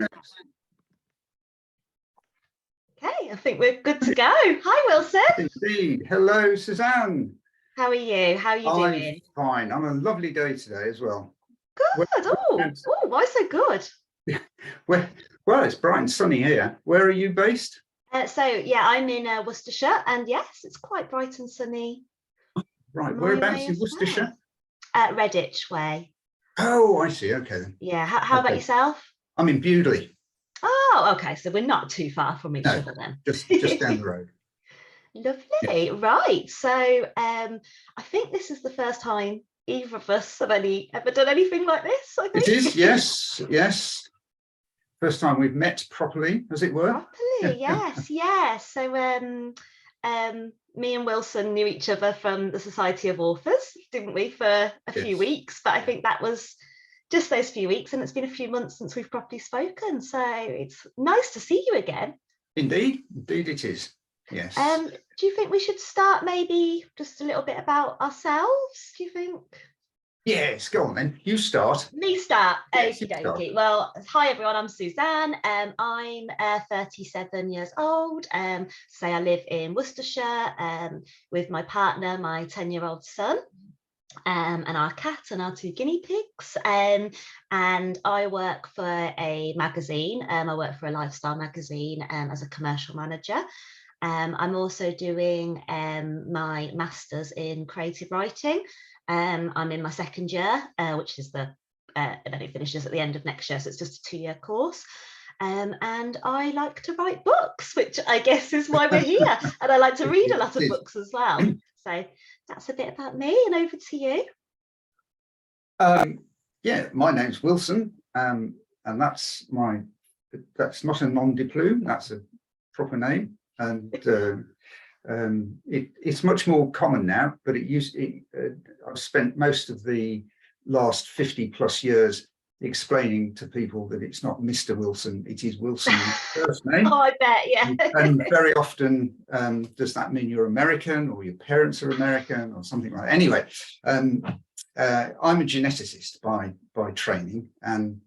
Okay, I think we're good to go. Hi, Wilson. Indeed. Hello, Suzanne. How are you? How are you I'm doing? fine. I'm a lovely day today as well. Good. Where, Why so good? well, it's bright and sunny here. Where are you based? Yeah, I'm in Worcestershire, and yes, it's quite bright and sunny Right. my Whereabouts way in as Worcestershire? well. Redditch way. Oh, I see. Okay then. Yeah. How about Okay. yourself? I'm in Bewdley. Oh, okay. So we're not too far from each No, other then. just down the road. Lovely. Yes. Right. I think this is the first time either of us have ever done anything like this, I It think. is. Yes. Yes. First time we've met properly, as it were. Properly, yes, yes. Me and Wilson knew each other from the Society of Authors, didn't we, for a few Yes. weeks? But I think that was just those few weeks, and it's been a few months since we've properly spoken. So it's nice to see you again. Indeed. Indeed, it is. Yes. Do you think we should start maybe just a little bit about ourselves? Do you think? Yes. Go on then. You start. Me start. Yes, you Okie start. dokie. Well, hi everyone. I'm Suzanne. I'm 37 years old. I live in Worcestershire with my partner, my 10-year-old son, and our cat and our 2 guinea pigs. And I work for a magazine. I work for a lifestyle magazine as a commercial manager. I'm also doing my master's in creative writing. I'm in my 2nd year, which is and then it finishes at the end of next year, so it's just a 2-year course. And I like to write books, which I guess is why we're here. And I like to read a lot of books as well. So that's a bit about me, and over to you. Yeah, my name's Wilson, and that's not a nom de plume. That's a proper name, and it's much more common now. But I've spent most of the last 50+ years explaining to people that it's not Mr. Wilson, it is Wilson first name. Oh, I bet, yeah. And very often, does that mean you're American or your parents are American or something like that? Anyway, I'm a geneticist by training, and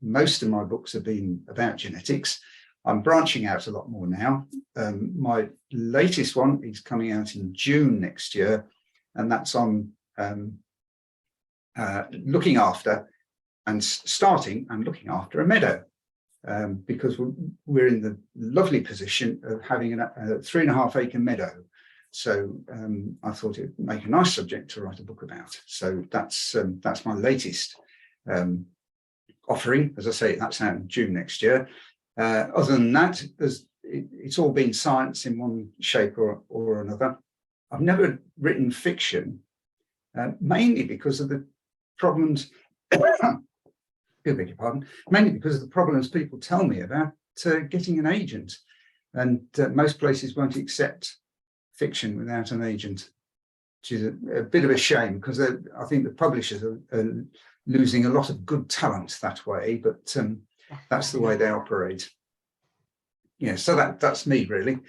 most of my books have been about genetics. I'm branching out a lot more now. My latest one is coming out in June next year, and that's on looking after and looking after a meadow, because we're in the lovely position of having a 3.5 acre meadow. So I thought it would make a nice subject to write a book about. So that's my latest offering. As I say, that's out in June next year. Other than that, it's all been science in one shape or another. I've never written fiction, mainly because of the problems. Beg your pardon. Mainly because of the problems people tell me about getting an agent, and most places won't accept fiction without an agent, which is a bit of a shame, because I think the publishers are losing a lot of good talent that way, but that's the way they operate. Yeah, so that's me really.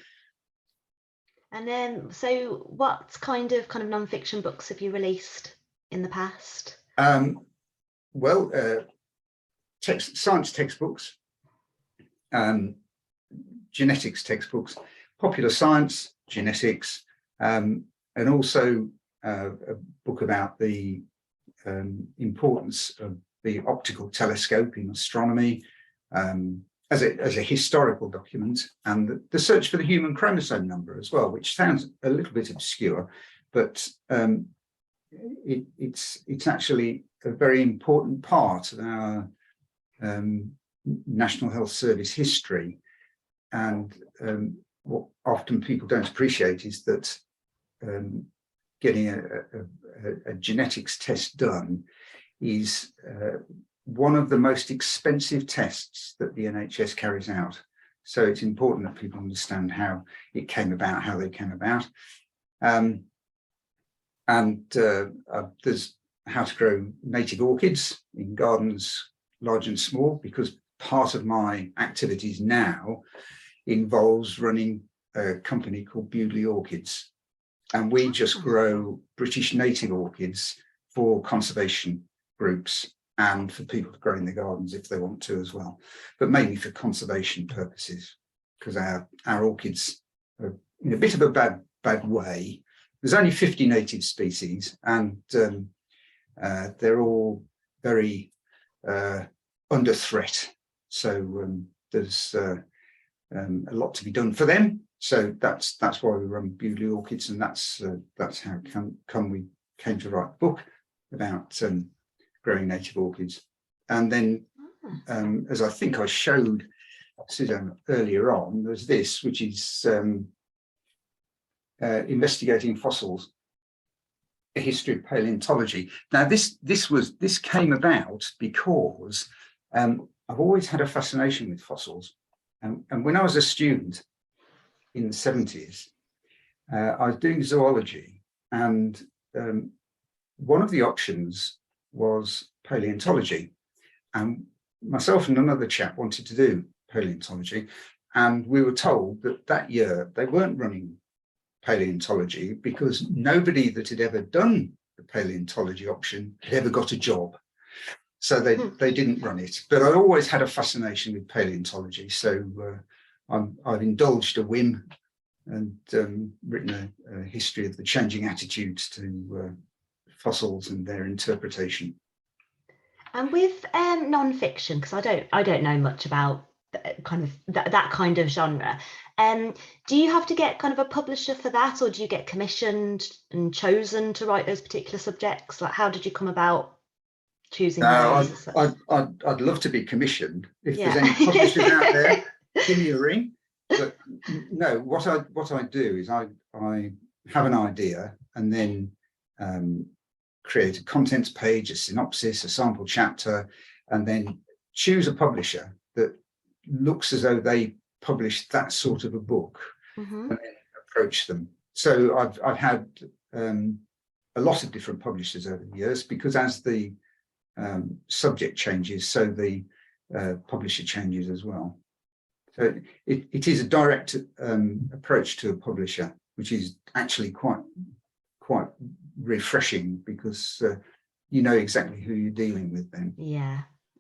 And then, so what kind of non-fiction books have you released in the past? Well, science textbooks, genetics textbooks, popular science, genetics, and also a book about the importance of the optical telescope in astronomy, as a historical document, and the search for the human chromosome number as well, which sounds a little bit obscure, but it's actually a very important part of our National Health Service history. And what often people don't appreciate is that getting a genetics test done is one of the most expensive tests that the NHS carries out. So it's important that people understand how it came about, how they came about. There's how to grow native orchids in gardens large and small, because part of my activities now involves running a company called Bewdley Orchids, and we just grow British native orchids for conservation groups and for people to grow in their gardens if they want to as well, but mainly for conservation purposes, because our orchids are in a bit of a bad way. There's only 50 native species, and they're all very under threat. So there's a lot to be done for them. So that's why we run Bewdley Orchids, and that's how we came to write a book about growing native orchids. And then, as I think I showed Suzanne earlier on, there's this, which is investigating fossils, a history of paleontology. Now, this came about because I've always had a fascination with fossils, and when I was a student in the 70s, I was doing zoology, and one of the options was paleontology, and myself and another chap wanted to do paleontology, and we were told that year they weren't running paleontology because nobody that had ever done the paleontology option had ever got a job, so they didn't run it. But I always had a fascination with paleontology, so I've indulged a whim and written a history of the changing attitudes to fossils and their interpretation. And with non-fiction, because I don't know much about that kind of genre, do you have to get kind of a publisher for that, or do you get commissioned and chosen to write those particular subjects? Like, how did you come about choosing those? I'd love to be commissioned. If there's any publishers out there, give me a ring. But no, what I do is I have an idea and then create a contents page, a synopsis, a sample chapter, and then choose a publisher that looks as though they published that sort of a book, and then approach them. So I've had a lot of different publishers over the years, because as the subject changes, so the publisher changes as well. So it is a direct approach to a publisher, which is actually quite refreshing, because you know exactly who you're dealing with then.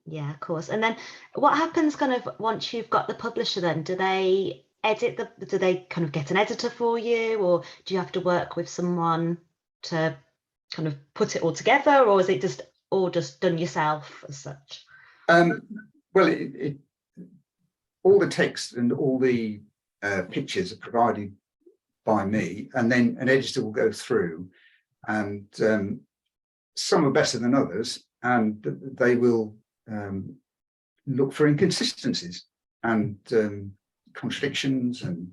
Yeah, of course. And then what happens kind of once you've got the publisher then? Do they do they kind of get an editor for you, or do you have to work with someone to kind of put it all together, or is it just all just done yourself as such? Well, all the text and all the pictures are provided by me, and then an editor will go through, and some are better than others, and they will look for inconsistencies and contradictions, and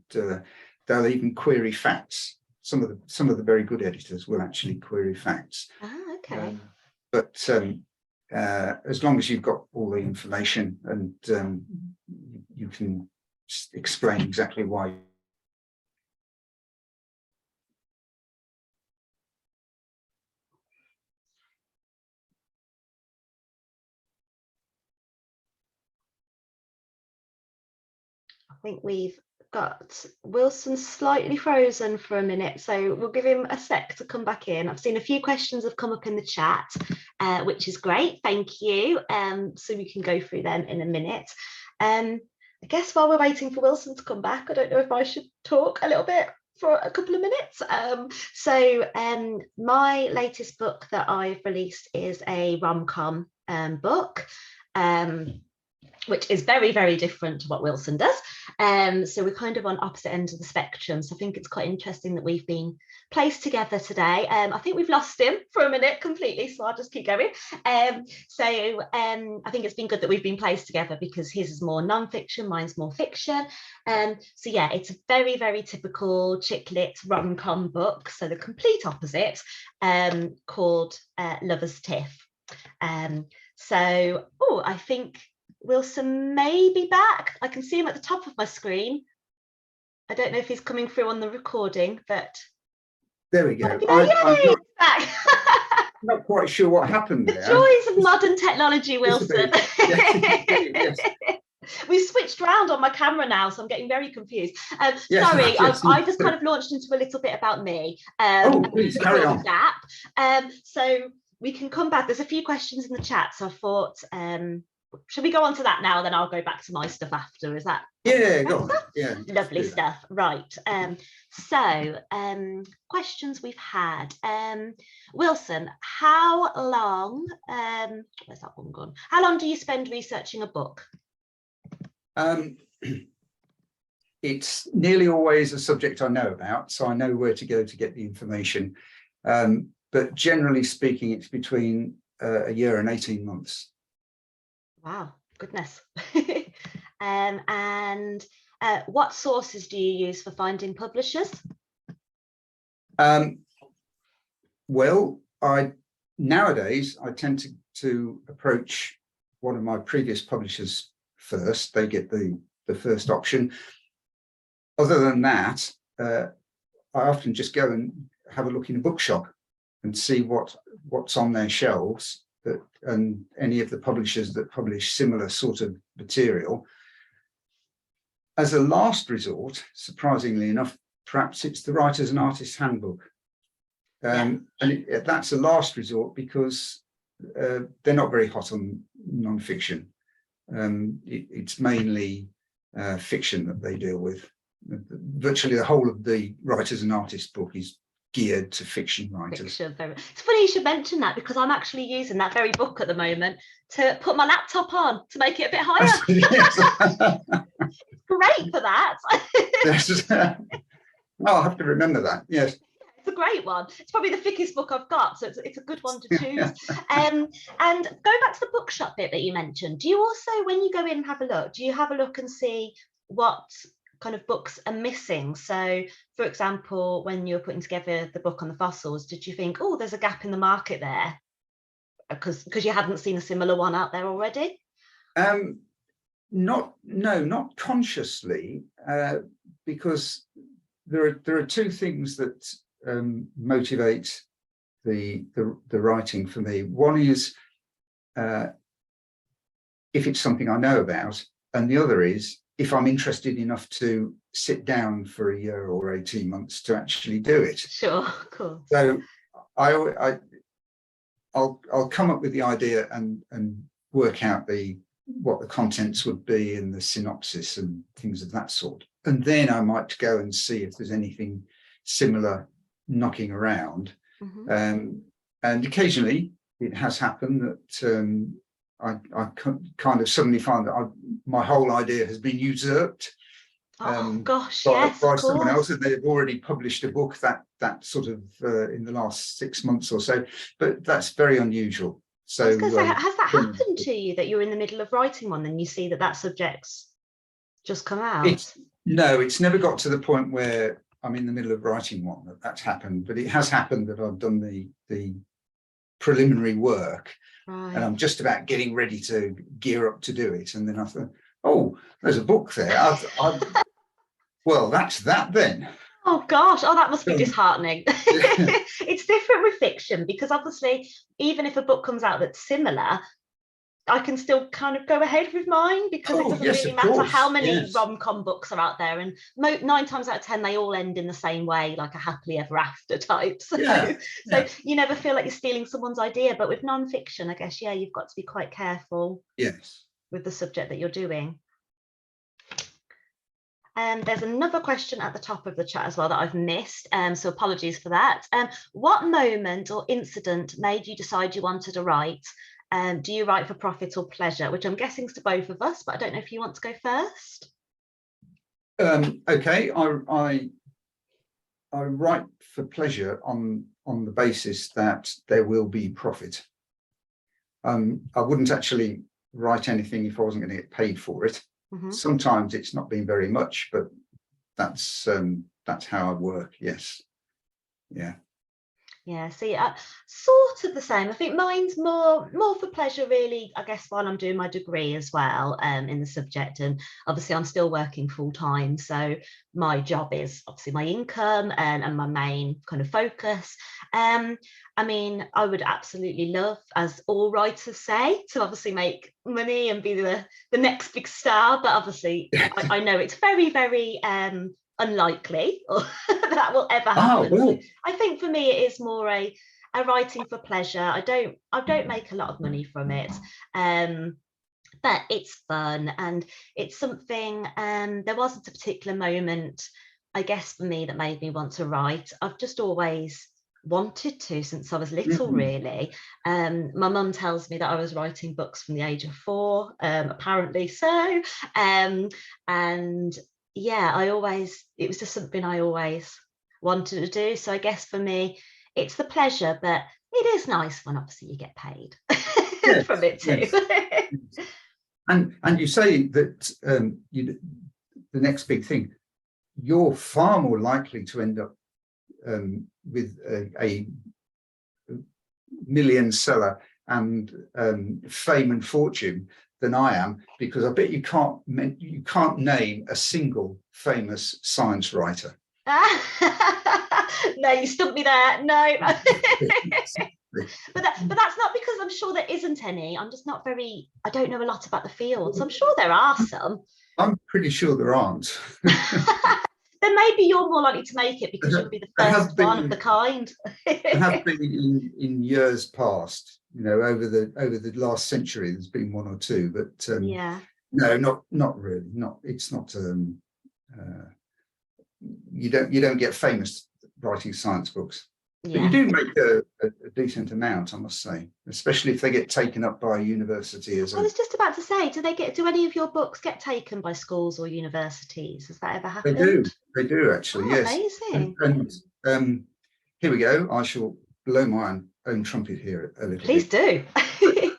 they'll even query facts. Some of the very good editors will actually query facts. Okay. But as long as you've got all the information and you can explain exactly why. I think we've got Wilson slightly frozen for a minute, so we'll give him a sec to come back in. I've seen a few questions have come up in the chat, which is great, thank you. So we can go through them in a minute. I guess while we're waiting for Wilson to come back, I don't know if I should talk a little bit for a couple of minutes. My latest book that I've released is a rom-com book, which is very, very different to what Wilson does. So we're kind of on opposite ends of the spectrum. So I think it's quite interesting that we've been placed together today. I think we've lost him for a minute completely, so I'll just keep going. I think it's been good that we've been placed together, because his is more non-fiction, mine's more fiction. So yeah, it's a very, very typical chick lit rom-com book. So the complete opposite, called Lover's Tiff. I think Wilson may be back. I can see him at the top of my screen. I don't know if he's coming through on the recording, but there we go. I'm not quite sure what happened there. Joys of modern technology, Wilson. Yes. We've switched around on my camera now, so I'm getting very confused. Yes, sorry, yes. I just kind of launched into a little bit about me. Please carry on. Gap. we can come back. There's a few questions in the chat, so I thought, should we go on to that now? Then I'll go back to my stuff after. Is that? Yeah, go on. Yeah, lovely stuff. Right. So questions we've had. Wilson, how long? Where's that one gone? How long do you spend researching a book? It's nearly always a subject I know about, so I know where to go to get the information. But generally speaking, it's between a year and 18 months. Wow, goodness. And what sources do you use for finding publishers? Well, nowadays I tend to approach one of my previous publishers first. They get the first option. Other than that, I often just go and have a look in a bookshop and see what's on their shelves, and any of the publishers that publish similar sort of material. As a last resort, surprisingly enough, perhaps it's the Writers and Artists Handbook. And that's a last resort because they're not very hot on non-fiction. It's mainly fiction that they deal with. Virtually the whole of the Writers and Artists book is geared to fiction writers. It's funny you should mention that, because I'm actually using that very book at the moment to put my laptop on to make it a bit higher. It's great for that. I'll have to remember that. Yes. It's a great one. It's probably the thickest book I've got, so it's a good one to choose. And going back to the bookshop bit that you mentioned, do you also, when you go in and have a look, do you have a look and see what kind of books are missing? So, for example, when you're putting together the book on the fossils, did you think, oh, there's a gap in the market there, because you hadn't seen a similar one out there already? Not consciously, because there are two things that motivate the writing for me. One is if it's something I know about, and the other is if I'm interested enough to sit down for a year or 18 months to actually do it. Sure, cool. So I'll come up with the idea and work out what the contents would be and the synopsis and things of that sort. And then I might go and see if there's anything similar knocking around. Mm-hmm. And occasionally it has happened that I kind of suddenly find that my whole idea has been usurped. By someone else, and they've already published a book that sort of in the last 6 months or so. But that's very unusual. So, has that happened to you, that you're in the middle of writing one and you see that subject's just come out? No, it's never got to the point where I'm in the middle of writing one that's happened, but it has happened that I've done the preliminary work, right, and I'm just about getting ready to gear up to do it, and then I thought, oh, there's a book there. Well, that's that then. Oh gosh, that must be disheartening. It's different with fiction, because obviously even if a book comes out that's similar, I can still kind of go ahead with mine, because it doesn't really matter how many rom-com books are out there, and 9 times out of 10 they all end in the same way, like a happily ever after type. So you never feel like you're stealing someone's idea. But with non-fiction, I guess you've got to be quite careful with the subject that you're doing. There's another question at the top of the chat as well that I've missed, so apologies for that. What moment or incident made you decide you wanted to write? Do you write for profit or pleasure? Which I'm guessing is to both of us, but I don't know if you want to go first. Okay, I write for pleasure on the basis that there will be profit. I wouldn't actually write anything if I wasn't going to get paid for it. Mm-hmm. Sometimes it's not been very much, but that's how I work. Yes. Yeah, see, sort of the same. I think mine's more for pleasure, really, I guess, while I'm doing my degree as well, in the subject. And obviously I'm still working full time, so my job is obviously my income and my main kind of focus. I mean, I would absolutely love, as all writers say, to obviously make money and be the next big star, but obviously I know it's very, very unlikely that will ever happen. I think for me it is more a writing for pleasure. I don't make a lot of money from it. But it's fun, and it's something, there wasn't a particular moment, I guess, for me that made me want to write. I've just always wanted to since I was little, really. My mum tells me that I was writing books from the age of 4, apparently so. And yeah, it was just something I always wanted to do. So I guess for me, it's the pleasure, but it is nice when obviously you get paid Yes, from it too. yes. And you say that the next big thing, you're far more likely to end up with a million seller and fame and fortune than I am, because I bet you can't name a single famous science writer. No, you stumped me there. No. But that's not because I'm sure there isn't any. I'm just not I don't know a lot about the field. So I'm sure there are some. I'm pretty sure there aren't. Then maybe you're more likely to make it because you'll be the first one of the kind. There have been in years past, over the last century, there's been one or two, but yeah. No, not really. It's not. You don't get famous writing science books. Yeah. But you do make a decent amount, I must say, especially if they get taken up by a university. I was just about to say, do any of your books get taken by schools or universities? Has that ever happened? They do actually, yes. Amazing. And here we go. I shall blow my own trumpet here a little Please bit. do.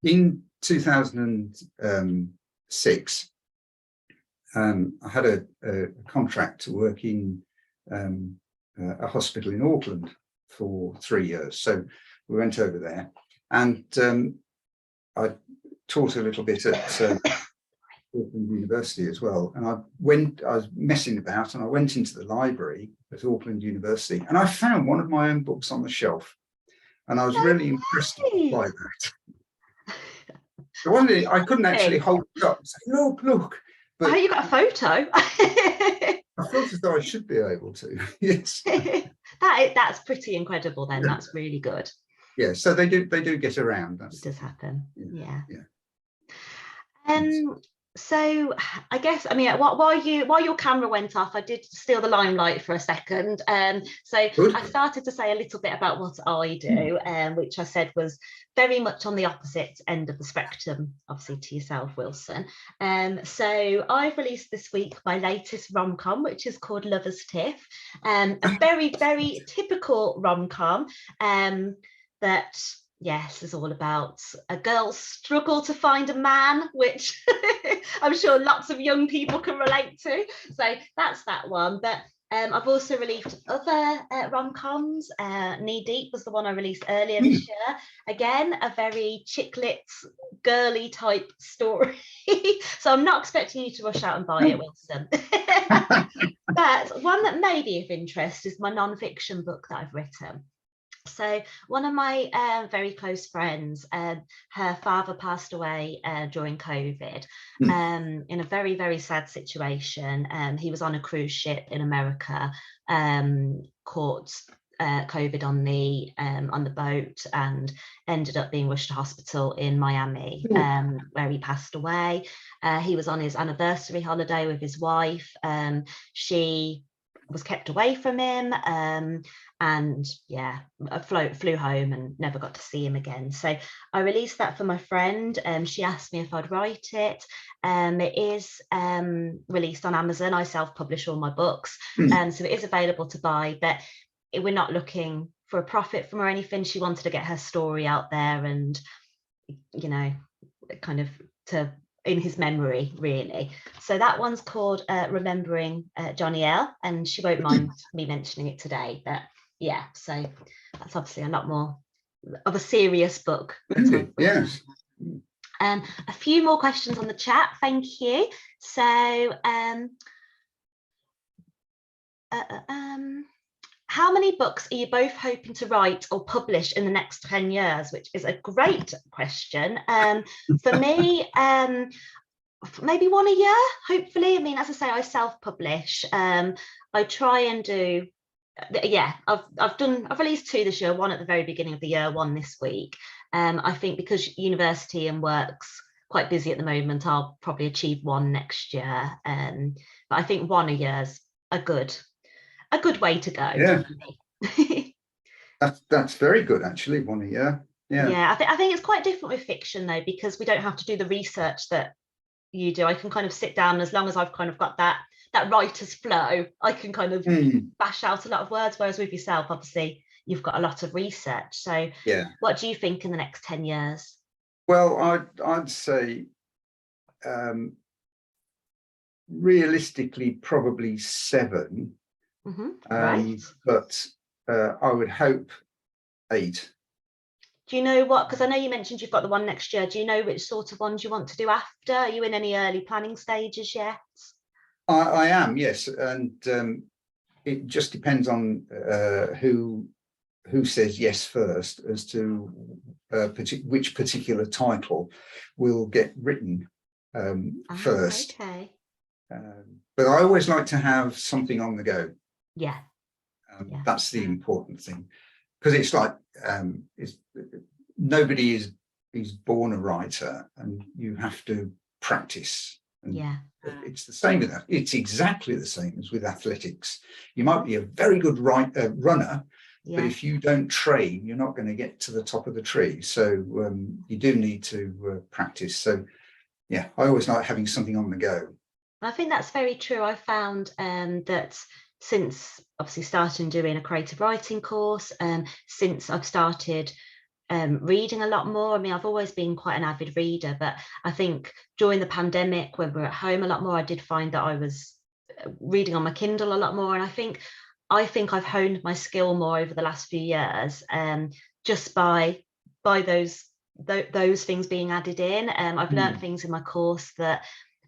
In 2006, I had a contract to work in a hospital in Auckland for 3 years. So we went over there, and I taught a little bit at Auckland University as well. And I was messing about, and I went into the library at Auckland University, and I found one of my own books on the shelf, and I was really impressed by that. I couldn't actually hold it up and say, look. But you got a photo. I felt as though I should be able to. Yes. That's pretty incredible then. Yeah. That's really good. Yeah, so they do get around. It does happen. Yeah. Yes. So I guess, I mean, while your camera went off, I did steal the limelight for a second. So good. I started to say a little bit about what I do, which I said was very much on the opposite end of the spectrum, obviously, to yourself, Wilson. So I've released this week my latest rom-com, which is called Lover's Tiff, a very, very typical rom-com that, yes, is all about a girl's struggle to find a man, which I'm sure lots of young people can relate to. So that's that one. But I've also released other rom-coms. Knee Deep was the one I released earlier this year. Again, a very chick lit, girly type story. So I'm not expecting you to rush out and buy it, Wilson. But one that may be of interest is my non-fiction book that I've written. So one of my very close friends, her father passed away during COVID in a very, very sad situation. He was on a cruise ship in America, caught COVID on the boat, and ended up being rushed to hospital in Miami, where he passed away. He was on his anniversary holiday with his wife. She was kept away from him, and flew home and never got to see him again. So I released that for my friend. She asked me if I'd write it. It is released on Amazon. I self-publish all my books, so it is available to buy, but we're not looking for a profit from her or anything. She wanted to get her story out there, and kind of to in his memory, really. So that one's called Remembering Johnny L, and she won't mind me mentioning it today. But yeah, so that's obviously a lot more of a serious book. Yes. A few more questions on the chat, thank you. So how many books are you both hoping to write or publish in the next 10 years? Which is a great question. For me, maybe one a year, hopefully. I mean, as I say, I self-publish. I try and do yeah, I've released 2 this year, 1 at the very beginning of the year, 1 this week. I think because university and work's quite busy at the moment, I'll probably achieve 1 next year. But I think 1 a year is a good way to go. Yeah, for me. that's very good actually. 1 a year. Yeah. Yeah, I think it's quite different with fiction though, because we don't have to do the research that you do. I can kind of sit down, as long as I've kind of got that writer's flow, I can kind of bash out a lot of words, whereas with yourself, obviously, you've got a lot of research. So Yeah. what do you think in the next 10 years? Well, I'd say realistically probably 7. Right. But I would hope 8. Do you know what, because I know you mentioned you've got the 1 next year, do you know which sort of ones you want to do after? Are you in any early planning stages yet? I am, yes, and it just depends on who says yes first as to which particular title will get written first. Okay. But I always like to have something on the go. Yeah. That's the important thing, because it's like nobody is born a writer, and you have to practice. And yeah, it's the same with that. It's exactly the same as with athletics. You might be a very good runner, but if you don't train, you're not going to get to the top of the tree. So you do need to practice. So yeah, I always like having something on the go. I think that's very true. I found that since obviously starting doing a creative writing course, since I've started reading a lot more. I mean, I've always been quite an avid reader, but I think during the pandemic, when we were at home a lot more, I did find that I was reading on my Kindle a lot more. And I think I've honed my skill more over the last few years, just by those things being added in. I've learned things in my course that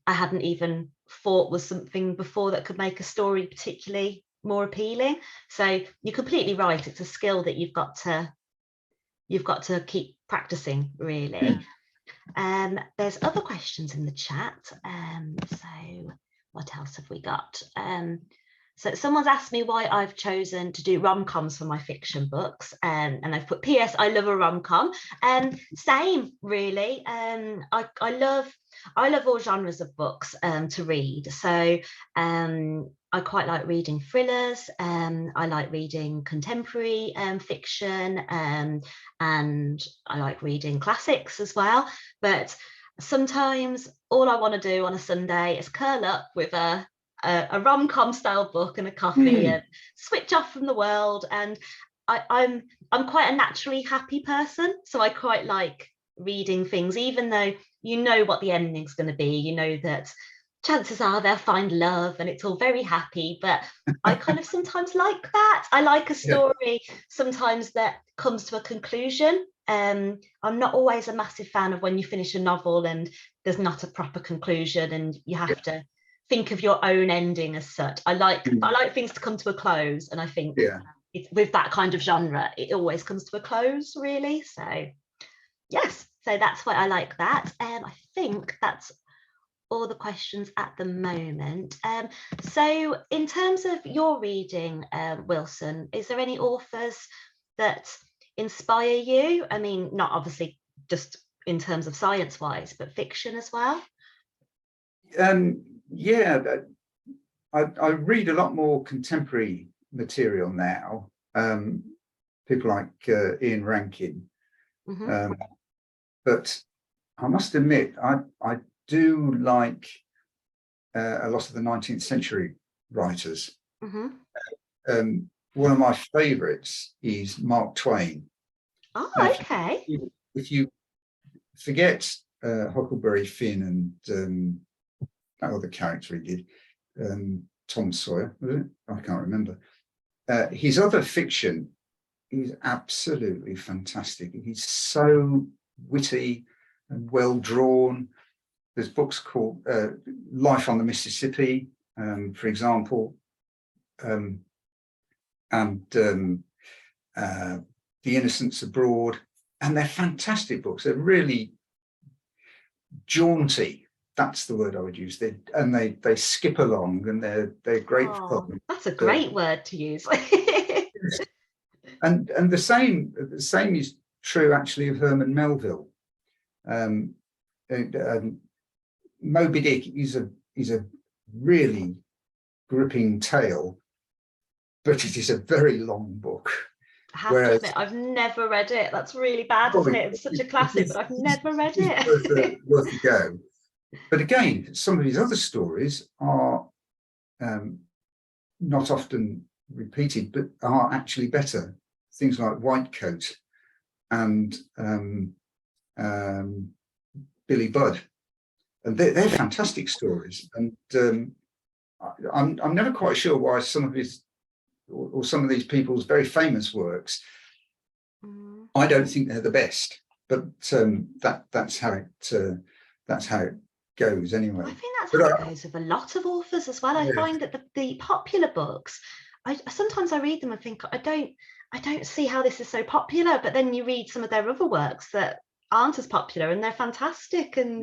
I hadn't even thought was something before that could make a story particularly more appealing. So you're completely right. It's a skill that you've got to keep practicing, really. There's other questions in the chat. So what else have we got? So someone's asked me why I've chosen to do rom-coms for my fiction books, and I've put PS, I love a rom-com. Same, really. I love all genres of books to read. So I quite like reading thrillers. I like reading contemporary fiction, and I like reading classics as well. But sometimes all I want to do on a Sunday is curl up with a rom-com style book and a coffee and switch off from the world. And I'm quite a naturally happy person, so I quite like reading things, even though you know what the ending's going to be. You know that chances are they'll find love and it's all very happy, but I kind of sometimes like that. I like a story sometimes that comes to a conclusion. I'm not always a massive fan of when you finish a novel and there's not a proper conclusion and you have to think of your own ending as such. I like things to come to a close, and I think it's, with that kind of genre, it always comes to a close, really. So yes, so that's why I like that. I think that's all the questions at the moment. So in terms of your reading, Wilson, is there any authors that inspire you? I mean, not obviously just in terms of science wise, but fiction as well? Yeah, I read a lot more contemporary material now. People like Ian Rankin. But I must admit, I do like a lot of the 19th century writers. One of my favourites is Mark Twain. Oh, now, okay. If you forget Huckleberry Finn and that other character he did, Tom Sawyer, was it? I can't remember. His other fiction is absolutely fantastic. He's so witty and well drawn. There's books called Life on the Mississippi, for example, and The Innocents Abroad, and they're fantastic books. They're really jaunty. That's the word I would use. They skip along, and they're great fun. That's a great word to use. And the same is true actually of Herman Melville. Moby Dick is a really gripping tale, but it is a very long book. I have to admit, I've never read it. That's really bad, isn't it? It's such a classic, but I've never read it. Worth a go. But again, some of his other stories are not often repeated, but are actually better. Things like White Coat and Billy Budd, and they're fantastic stories. And I'm never quite sure why some of his or some of these people's very famous works, I don't think they're the best, but that's how it goes anyway. I think that's how it goes with a lot of authors as well. I find that the popular books, sometimes I read them and think I don't see how this is so popular, but then you read some of their other works that aren't as popular and they're fantastic. And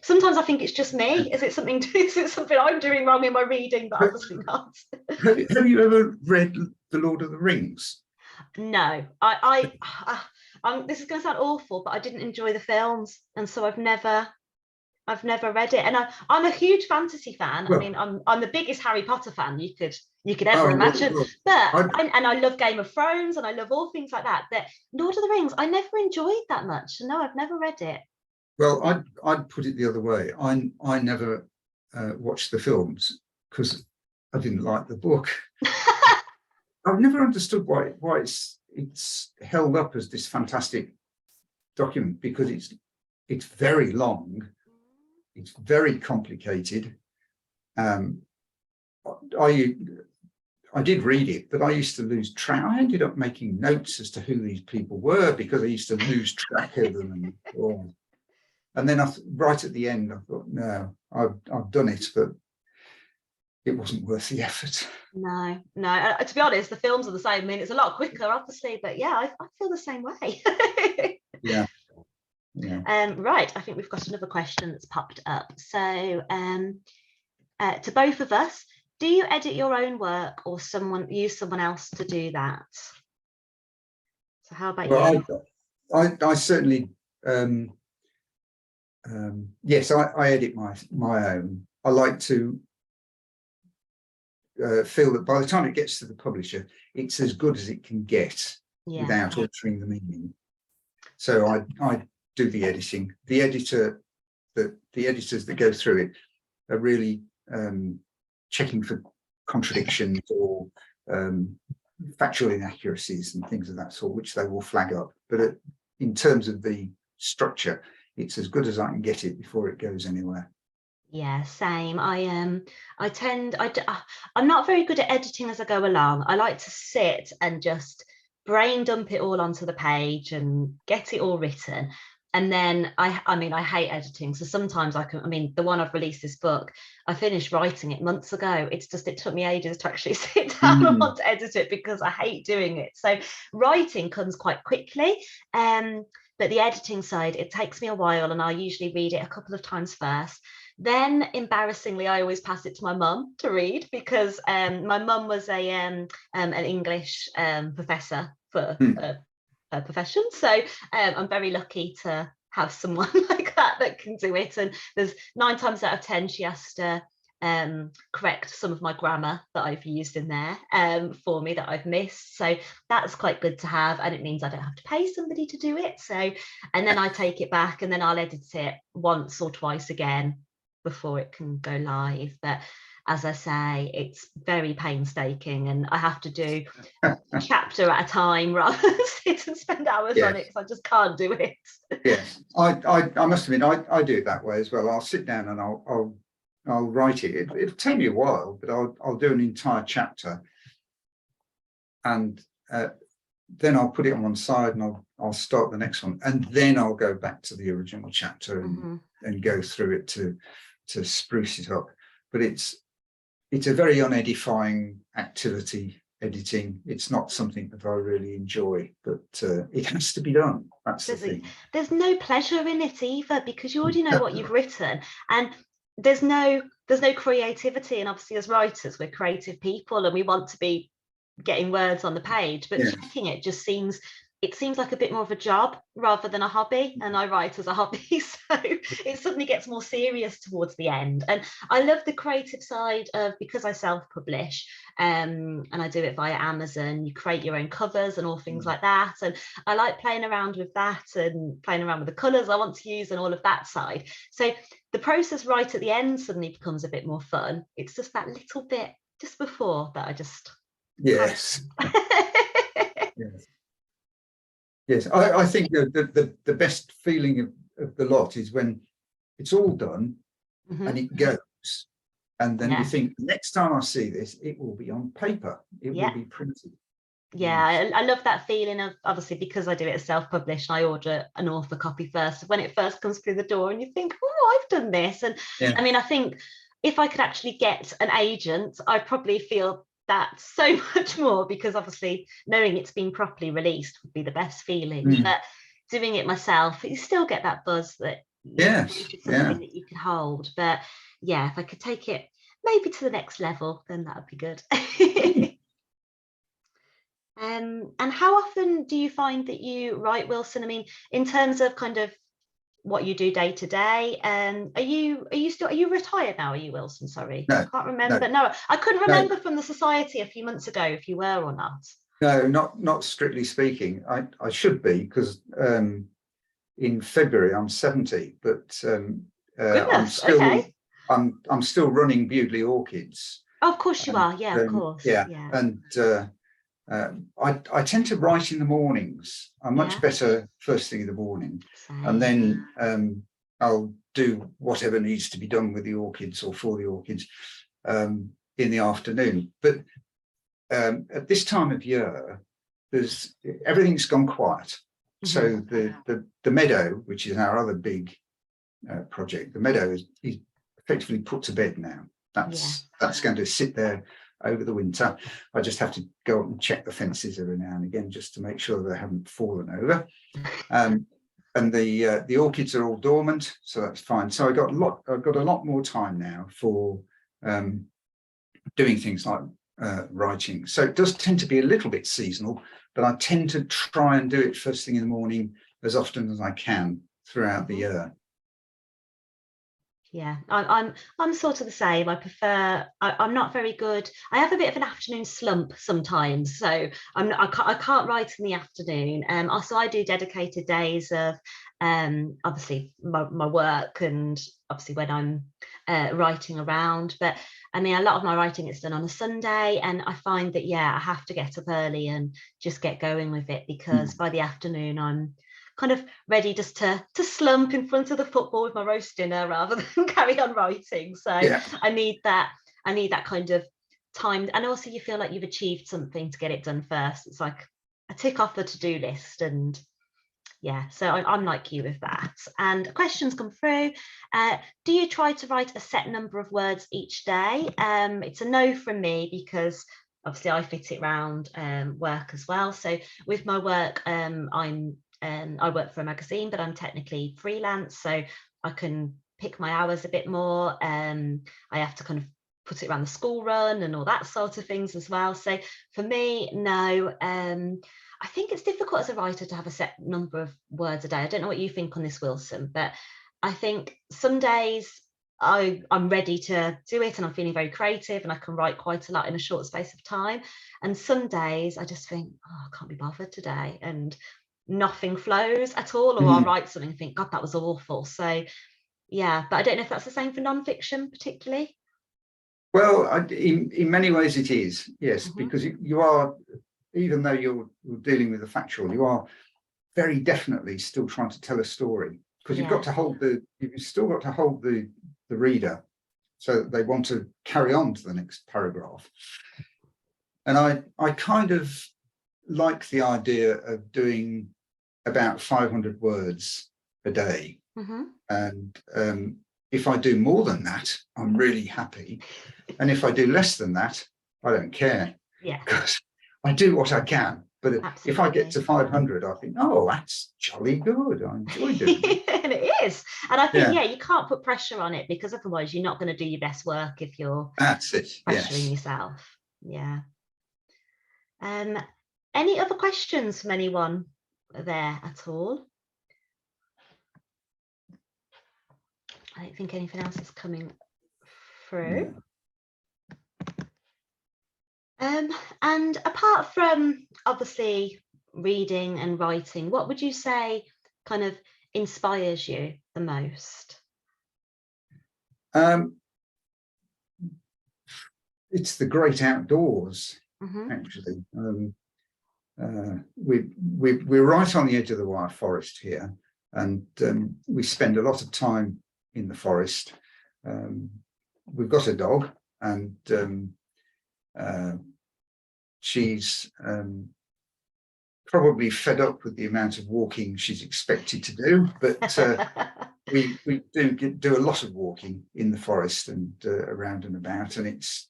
sometimes I think it's just me. Is it something I'm doing wrong in my reading? But obviously not. Have you ever read The Lord of the Rings? No, this is going to sound awful, but I didn't enjoy the films, and so I've never read it. And I'm a huge fantasy fan. Well, I mean, I'm the biggest Harry Potter fan you could ever imagine. But I love Game of Thrones, and I love all things like that. But Lord of the Rings, I never enjoyed that much. So no, I've never read it. Well, I'd put it the other way. I never watched the films because I didn't like the book. I've never understood why it's held up as this fantastic document, because it's very long, it's very complicated. I did read it, but I used to lose track. I ended up making notes as to who these people were because I used to lose track of them. And then right at the end, I thought, no, I've done it, but it wasn't worth the effort. No. To be honest, the films are the same. I mean, it's a lot quicker, obviously, but yeah, I feel the same way. Yeah. Right. I think we've got another question that's popped up. So, to both of us, do you edit your own work or use someone else to do that? So, how about you? I certainly. Yes, I edit my own. I like to feel that by the time it gets to the publisher, it's as good as it can get without altering the meaning. So I do the editing. The editors that go through it are really checking for contradictions or factual inaccuracies and things of that sort, which they will flag up. But in terms of the structure, it's as good as I can get it before it goes anywhere. Yeah, same. I'm not very good at editing as I go along. I like to sit and just brain dump it all onto the page and get it all written. And then I hate editing. So sometimes the one I've released, this book, I finished writing it months ago. It took me ages to actually sit down and want to edit it because I hate doing it. So writing comes quite quickly. But the editing side, it takes me a while, and I usually read it a couple of times first. Then, embarrassingly, I always pass it to my mum to read because my mum was an English professor for her profession. So I'm very lucky to have someone like that can do it. And there's 9 times out of 10 she has to correct some of my grammar that I've used in there for me that I've missed. So that's quite good to have, and it means I don't have to pay somebody to do it. So, and then I take it back and then I'll edit it once or twice again before it can go live. But as I say, it's very painstaking, and I have to do a chapter at a time rather than sit and spend hours on it because I just can't do it. Yes, I must admit I do it that way as well. I'll sit down and I'll write it. It'll take me a while, but I'll do an entire chapter, and then I'll put it on one side and I'll start the next one, and then I'll go back to the original chapter and go through it to spruce it up. But it's a very unedifying activity, editing. It's not something that I really enjoy, but it has to be done. That's the thing. There's no pleasure in it either, because you already know what you've written, and there's no creativity. And obviously as writers, we're creative people and we want to be getting words on the page, but checking it just seems like a bit more of a job rather than a hobby, and I write as a hobby, so it suddenly gets more serious towards the end. And I love the creative side of, because I self-publish, and I do it via Amazon, you create your own covers and all things like that, and I like playing around with that and playing around with the colours I want to use and all of that side. So the process right at the end suddenly becomes a bit more fun. It's just that little bit just before that I just yes. Yes, I think the best feeling of the lot is when it's all done and it goes, and then you think, next time I see this, it will be on paper, it will be printed. I love that feeling of, obviously, because I do it as self-published, I order an author copy first when it first comes through the door, and you think, oh, I've done this. And I mean, I think if I could actually get an agent, I'd probably feel that so much more, because obviously knowing it's been properly released would be the best feeling. But doing it myself, you still get that buzz that something that you can hold. But yeah, if I could take it maybe to the next level, then that would be good. And how often do you find that you write, Wilson? I mean, in terms of kind of what you do day to day, are you retired now? Are you, Wilson? Sorry, No, I can't remember. No, I couldn't remember from the society a few months ago if you were or not. No, not strictly speaking. I should be, because in February I'm 70, but I'm still running Bewdley Orchids. Oh, of course you are. Yeah, of course. And I tend to write in the mornings. I'm much better first thing in the morning. And then I'll do whatever needs to be done with the orchids or for the orchids in the afternoon. But at this time of year, everything's gone quiet. So the meadow, which is our other big project, the meadow is effectively put to bed now. That's going to sit there over the winter. I just have to go up and check the fences every now and again just to make sure they haven't fallen over. And the orchids are all dormant, so that's fine. So I've got a lot more time now for doing things like writing. So it does tend to be a little bit seasonal, but I tend to try and do it first thing in the morning as often as I can throughout the year. Yeah, I'm sort of the same. I prefer. I'm not very good. I have a bit of an afternoon slump sometimes, so I can't write in the afternoon. So I do dedicated days of obviously my work, and obviously when I'm writing around. But I mean, a lot of my writing is done on a Sunday, and I find that I have to get up early and just get going with it, because by the afternoon I'm kind of ready just to slump in front of the football with my roast dinner rather than carry on writing. So I need that kind of time, and also you feel like you've achieved something to get it done first. It's like a tick off the to-do list. And so I'm like you with that. And questions come through. Do you try to write a set number of words each day? It's a no from me, because obviously I fit it around work as well. So with my work, I work for a magazine, but I'm technically freelance, so I can pick my hours a bit more. I have to kind of put it around the school run and all that sort of things as well. So for me, no. I think it's difficult as a writer to have a set number of words a day. I don't know what you think on this, Wilson, but I think some days I'm ready to do it and I'm feeling very creative and I can write quite a lot in a short space of time. And some days I just think, oh, I can't be bothered today, and nothing flows at all, or I'll write something and think, God, that was awful. So but I don't know if that's the same for non-fiction particularly. Well, in many ways it is, yes, because you are, even though you're dealing with the factual, you are very definitely still trying to tell a story, because you've still got to hold the reader so that they want to carry on to the next paragraph. And I kind of like the idea of doing about 500 words a day. And if I do more than that, I'm really happy. And if I do less than that, I don't care. Because I do what I can. But if I get to 500, I think, oh, that's jolly good. I enjoy doing it. And it is. And I think, you can't put pressure on it, because otherwise you're not going to do your best work if you're pressuring yourself. Any other questions from anyone there at all? I don't think anything else is coming through. And apart from obviously reading and writing, what would you say kind of inspires you the most? It's the great outdoors, Mm-hmm. actually. We're right on the edge of the wire forest here, and we spend a lot of time in the forest. We've got a dog, and she's probably fed up with the amount of walking she's expected to do, but we do a lot of walking in the forest and around and about, and it's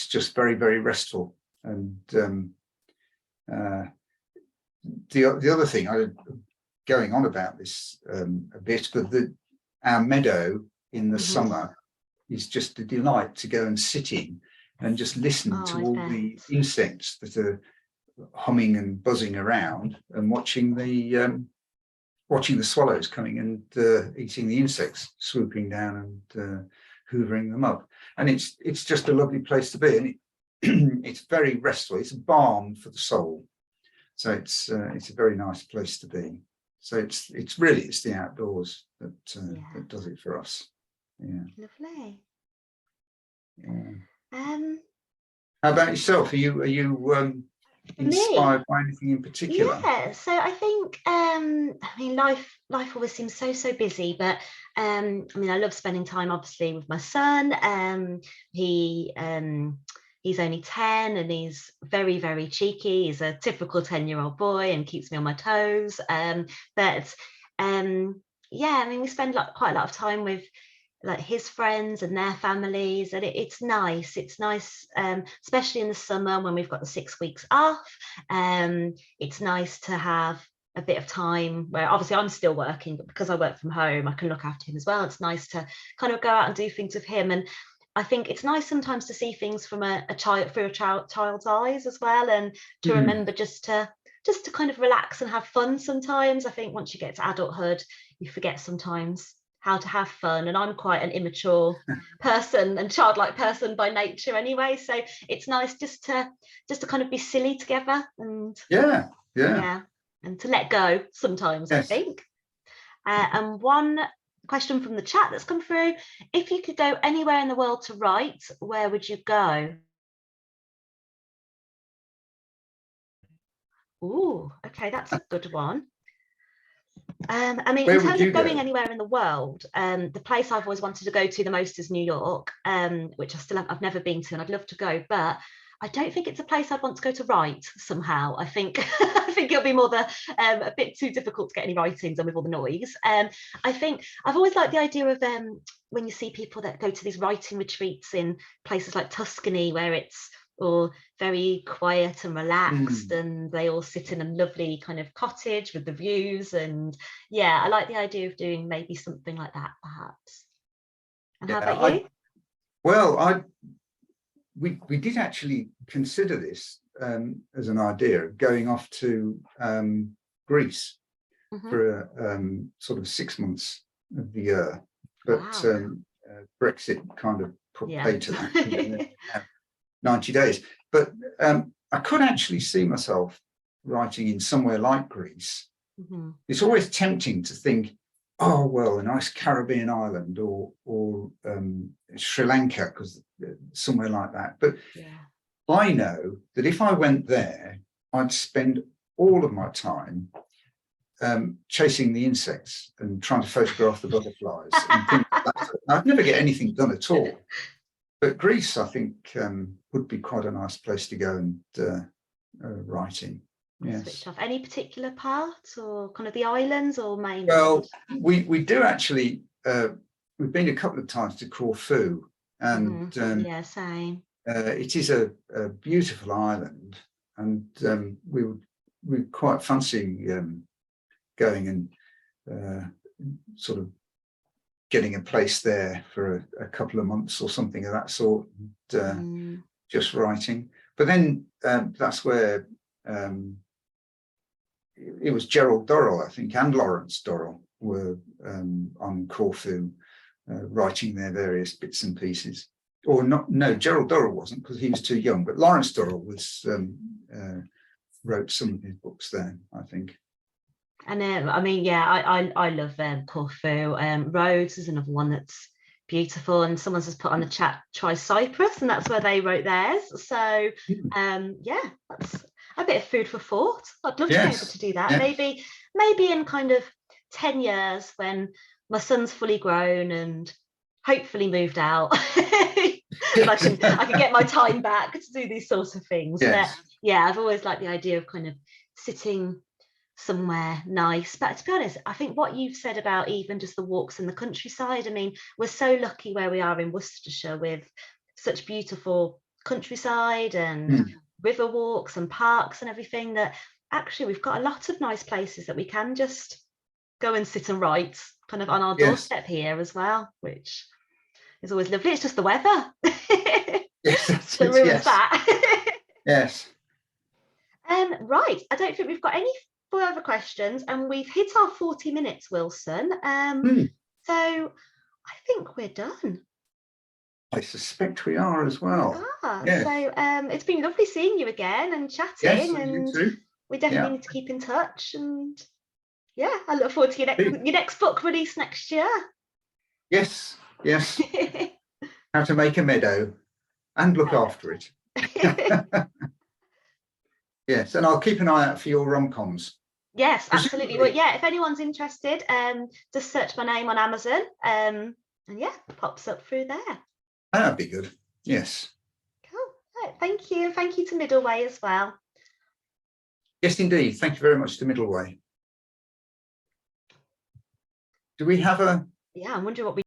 just very, very restful. And the other thing, I'm going on about this a bit, but our meadow in the summer is just a delight to go and sit in and just listen to all the insects that are humming and buzzing around, and watching the swallows coming and eating the insects, swooping down and hoovering them up. And it's just a lovely place to be, and it's very restful. It's a balm for the soul. So it's a very nice place to be. So it's the outdoors that does it for us. Yeah. Lovely. Yeah. How about yourself? Are you inspired by anything in particular? Yeah, so I think I mean life always seems so busy, but I mean I love spending time obviously with my son. He's only 10 and he's very, very cheeky. He's a typical 10-year-old boy and keeps me on my toes. But yeah, I mean we spend quite a lot of time with like his friends and their families, and it's nice, especially in the summer when we've got the 6 weeks off. It's nice to have a bit of time where obviously I'm still working, but because I work from home I can look after him as well. It's nice to kind of go out and do things with him, and I think it's nice sometimes to see things from a child's eyes as well, and to remember just to kind of relax and have fun sometimes. I think once you get to adulthood you forget sometimes how to have fun, and I'm quite an immature person and childlike person by nature anyway, so it's nice just to kind of be silly together and yeah and to let go sometimes. Yes. I think and one question from the chat that's come through: if you could go anywhere in the world to write, where would you go? Ooh, okay, that's a good one. I mean, in terms of going anywhere in the world, the place I've always wanted to go to the most is New York, which I've never been to, and I'd love to go, but I don't think it's a place I'd want to go to write somehow. I think it'll be more a bit too difficult to get any writings done with all the noise. I think I've always liked the idea of when you see people that go to these writing retreats in places like Tuscany, where it's all very quiet and relaxed, and they all sit in a lovely kind of cottage with the views, and yeah, I like the idea of doing maybe something like that perhaps. And how about you? Well, we did actually consider this as an idea of going off to Greece for sort of 6 months of the year, but Brexit kind of put pay to that. 90 days, but I could actually see myself writing in somewhere like Greece. It's always tempting to think, oh well, a nice Caribbean island or Sri Lanka, because somewhere like that. But I know that if I went there, I'd spend all of my time chasing the insects and trying to photograph the butterflies and things like that. I'd never get anything done at all. But Greece, I think, would be quite a nice place to go and write in. Yes. Any particular part, or kind of the islands, or mainland? Well, we do actually. We've been a couple of times to Corfu, and same. It is a beautiful island, and we quite fancy going and sort of getting a place there for a couple of months or something of that sort, and just writing. but then that's where it was Gerald Dorrell, I think, and Lawrence Dorrell were on Corfu writing their various bits and pieces. Or not? No, Gerald Dorrell wasn't, because he was too young. But Lawrence Dorrell was wrote some of his books there, I think. And I mean, yeah, I love Corfu. Rhodes is another one that's beautiful, and someone's just put on the chat, try Cyprus, and that's where they wrote theirs. So yeah, that's a bit of food for thought. I'd love to be able to do that. Maybe in kind of 10 years when my son's fully grown and hopefully moved out. I can get my time back to do these sorts of things. But yeah, I've always liked the idea of kind of sitting somewhere nice. But to be honest, I think what you've said about even just the walks in the countryside, I mean, we're so lucky where we are in Worcestershire with such beautiful countryside and river walks and parks and everything, that actually we've got a lot of nice places that we can just go and sit and write kind of on our doorstep here as well, which is always lovely. It's just the weather that ruins that. Yes. Right, I don't think we've got any further questions, and we've hit our 40 minutes, Wilson. So I think we're done. I suspect we are as well. So it's been lovely seeing you again and chatting, and we definitely need to keep in touch. And yeah, I look forward to your next book release next year. Yes. How to make a meadow and look after it. Yes, and I'll keep an eye out for your rom-coms. Yes, absolutely. Well, yeah, if anyone's interested, just search my name on Amazon, and yeah, it pops up through there. That'd be good. Yes. Cool. Right, thank you. Thank you to Middleway as well. Yes, indeed. Thank you very much to Middleway. Do we have a... Yeah, I'm wondering what we